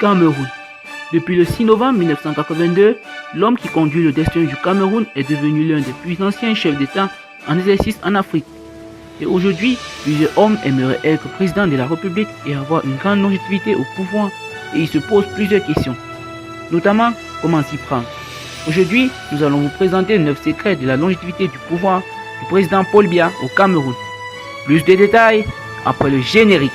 Cameroun. Depuis le 6 novembre 1982, l'homme qui conduit le destin du Cameroun est devenu l'un des plus anciens chefs d'État en exercice en Afrique. Et aujourd'hui, plusieurs hommes aimeraient être président de la République et avoir une grande longévité au pouvoir, et ils se posent plusieurs questions, notamment comment s'y prendre. Aujourd'hui, nous allons vous présenter 9 secrets de la longévité du pouvoir du président Paul Biya au Cameroun. Plus de détails après le générique.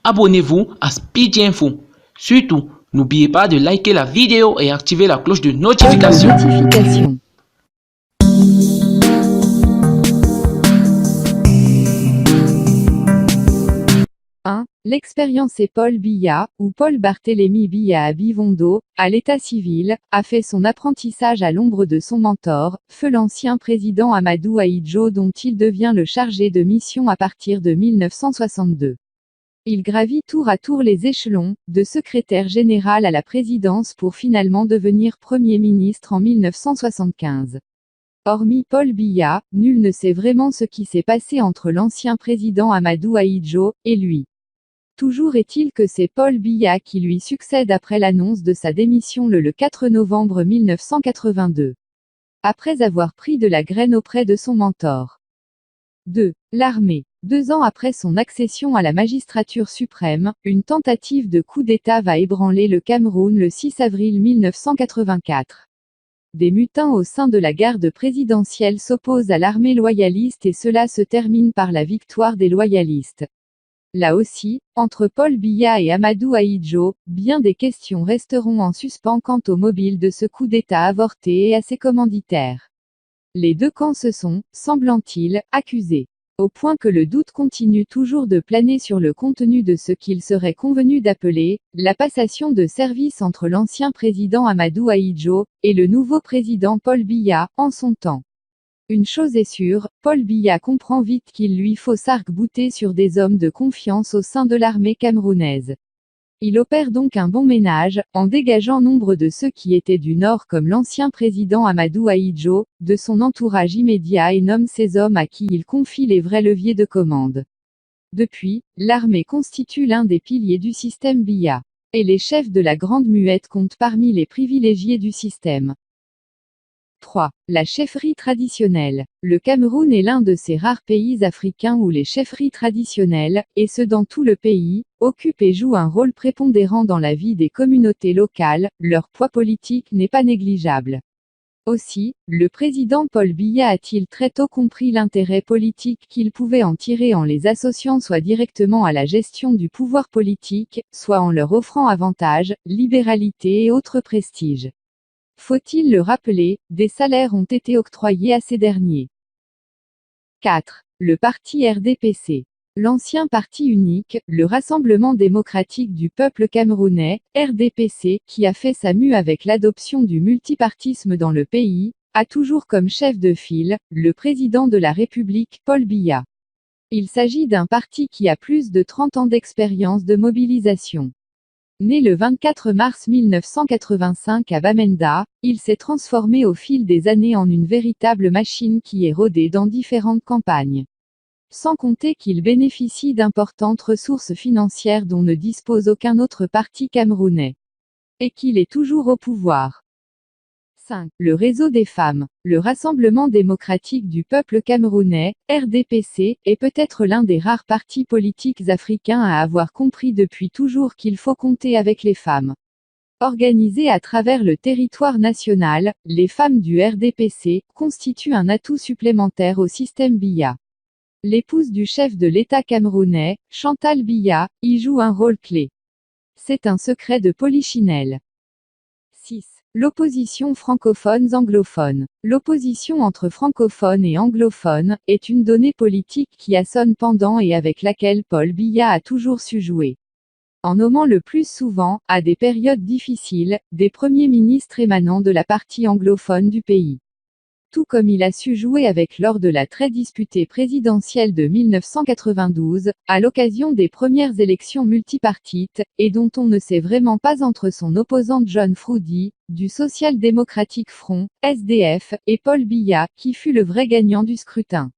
Abonnez-vous à Speedy Info. Surtout, n'oubliez pas de liker la vidéo et activer la cloche de notification. 1. L'expérience est Paul Biya, ou Paul Barthélémy Biya Bivondo, à l'état civil, a fait son apprentissage à l'ombre de son mentor, feu l'ancien président Amadou Ahidjo dont il devient le chargé de mission à partir de 1962. Il gravit tour à tour les échelons, de secrétaire général à la présidence pour finalement devenir Premier ministre en 1975. Hormis Paul Biya, nul ne sait vraiment ce qui s'est passé entre l'ancien président Amadou Ahidjo et lui. Toujours est-il que c'est Paul Biya qui lui succède après l'annonce de sa démission le 4 novembre 1982. Après avoir pris de la graine auprès de son mentor. 2. L'armée. 2 ans après son accession à la magistrature suprême, une tentative de coup d'État va ébranler le Cameroun le 6 avril 1984. Des mutins au sein de la garde présidentielle s'opposent à l'armée loyaliste et cela se termine par la victoire des loyalistes. Là aussi, entre Paul Biya et Amadou Ahidjo, bien des questions resteront en suspens quant au mobile de ce coup d'État avorté et à ses commanditaires. Les deux camps se sont, semblant-il, accusés. Au point que le doute continue toujours de planer sur le contenu de ce qu'il serait convenu d'appeler la passation de service entre l'ancien président Amadou Ahidjo et le nouveau président Paul Biya, en son temps. Une chose est sûre, Paul Biya comprend vite qu'il lui faut s'arc-bouter sur des hommes de confiance au sein de l'armée camerounaise. Il opère donc un bon ménage, en dégageant nombre de ceux qui étaient du Nord comme l'ancien président Amadou Ahidjo, de son entourage immédiat et nomme ces hommes à qui il confie les vrais leviers de commande. Depuis, l'armée constitue l'un des piliers du système Biya. Et les chefs de la Grande Muette comptent parmi les privilégiés du système. 3. La chefferie traditionnelle. Le Cameroun est l'un de ces rares pays africains où les chefferies traditionnelles, et ce dans tout le pays, occupent et jouent un rôle prépondérant dans la vie des communautés locales, leur poids politique n'est pas négligeable. Aussi, le président Paul Biya a-t-il très tôt compris l'intérêt politique qu'il pouvait en tirer en les associant soit directement à la gestion du pouvoir politique, soit en leur offrant avantages, libéralité et autres prestiges. Faut-il le rappeler, des salaires ont été octroyés à ces derniers. 4. Le parti RDPC. L'ancien parti unique, le Rassemblement démocratique du peuple camerounais, RDPC, qui a fait sa mue avec l'adoption du multipartisme dans le pays, a toujours comme chef de file, le président de la République, Paul Biya. Il s'agit d'un parti qui a plus de 30 ans d'expérience de mobilisation. Né le 24 mars 1985 à Bamenda, il s'est transformé au fil des années en une véritable machine qui est rodée dans différentes campagnes. Sans compter qu'il bénéficie d'importantes ressources financières dont ne dispose aucun autre parti camerounais. Et qu'il est toujours au pouvoir. 5. Le réseau des femmes. Le Rassemblement démocratique du peuple camerounais, RDPC, est peut-être l'un des rares partis politiques africains à avoir compris depuis toujours qu'il faut compter avec les femmes. Organisées à travers le territoire national, les femmes du RDPC constituent un atout supplémentaire au système Biya. L'épouse du chef de l'État camerounais, Chantal Biya, y joue un rôle clé. C'est un secret de polichinelle. 6. L'opposition francophones-anglophones. L'opposition entre francophones et anglophones est une donnée politique qui assonne pendant et avec laquelle Paul Biya a toujours su jouer. En nommant le plus souvent, à des périodes difficiles, des premiers ministres émanant de la partie anglophone du pays. Tout comme il a su jouer avec lors de la très disputée présidentielle de 1992, à l'occasion des premières élections multipartites, et dont on ne sait vraiment pas entre son opposant John Froudy, du Social Democratic Front, SDF, et Paul Biya, qui fut le vrai gagnant du scrutin.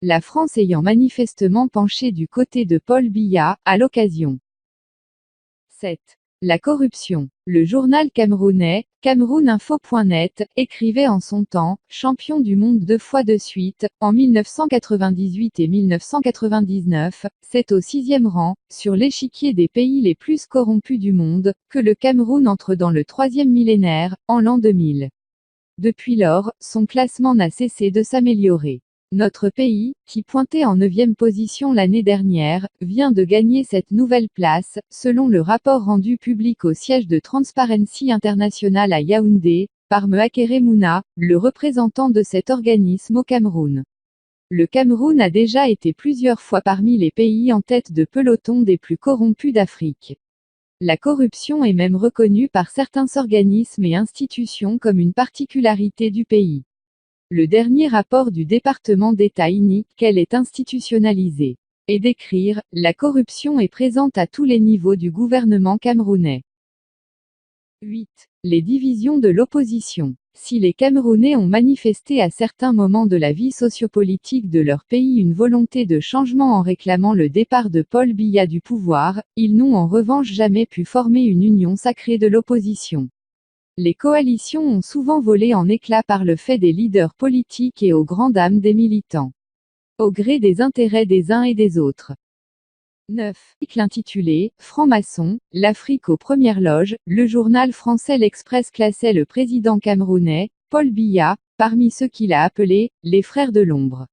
La France ayant manifestement penché du côté de Paul Biya, à l'occasion. 7. La corruption. Le journal camerounais, camerouninfo.net, écrivait en son temps, champion du monde 2 fois de suite, en 1998 et 1999, c'est au 6e rang, sur l'échiquier des pays les plus corrompus du monde, que le Cameroun entre dans le 3e millénaire, en l'an 2000. Depuis lors, son classement n'a cessé de s'améliorer. Notre pays, qui pointait en 9e position l'année dernière, vient de gagner cette nouvelle place, selon le rapport rendu public au siège de Transparency International à Yaoundé, par Mehakere Mouna, le représentant de cet organisme au Cameroun. Le Cameroun a déjà été plusieurs fois parmi les pays en tête de peloton des plus corrompus d'Afrique. La corruption est même reconnue par certains organismes et institutions comme une particularité du pays. Le dernier rapport du département d'État indique qu'elle est institutionnalisée. Et d'écrire, la corruption est présente à tous les niveaux du gouvernement camerounais. 8. Les divisions de l'opposition. Si les Camerounais ont manifesté à certains moments de la vie sociopolitique de leur pays une volonté de changement en réclamant le départ de Paul Biya du pouvoir, ils n'ont en revanche jamais pu former une union sacrée de l'opposition. Les coalitions ont souvent volé en éclats par le fait des leaders politiques et aux grandes dames des militants. Au gré des intérêts des uns et des autres. 9. Article intitulé « Franc-maçon, l'Afrique aux premières loges », le journal français L'Express classait le président camerounais, Paul Biya, parmi ceux qu'il a appelés « les frères de l'ombre ».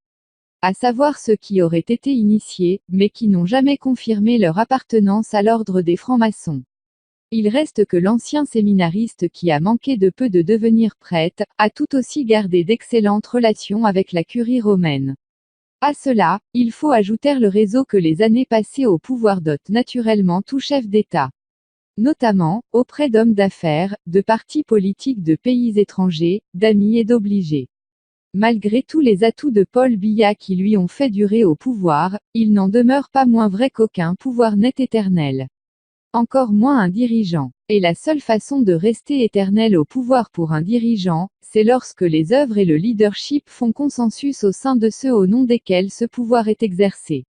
À savoir ceux qui auraient été initiés, mais qui n'ont jamais confirmé leur appartenance à l'ordre des francs-maçons. Il reste que l'ancien séminariste qui a manqué de peu de devenir prêtre, a tout aussi gardé d'excellentes relations avec la curie romaine. À cela, il faut ajouter le réseau que les années passées au pouvoir dotent naturellement tout chef d'État. Notamment, auprès d'hommes d'affaires, de partis politiques de pays étrangers, d'amis et d'obligés. Malgré tous les atouts de Paul Biya qui lui ont fait durer au pouvoir, il n'en demeure pas moins vrai qu'aucun pouvoir n'est éternel. Encore moins un dirigeant. Et la seule façon de rester éternel au pouvoir pour un dirigeant, c'est lorsque les œuvres et le leadership font consensus au sein de ceux au nom desquels ce pouvoir est exercé.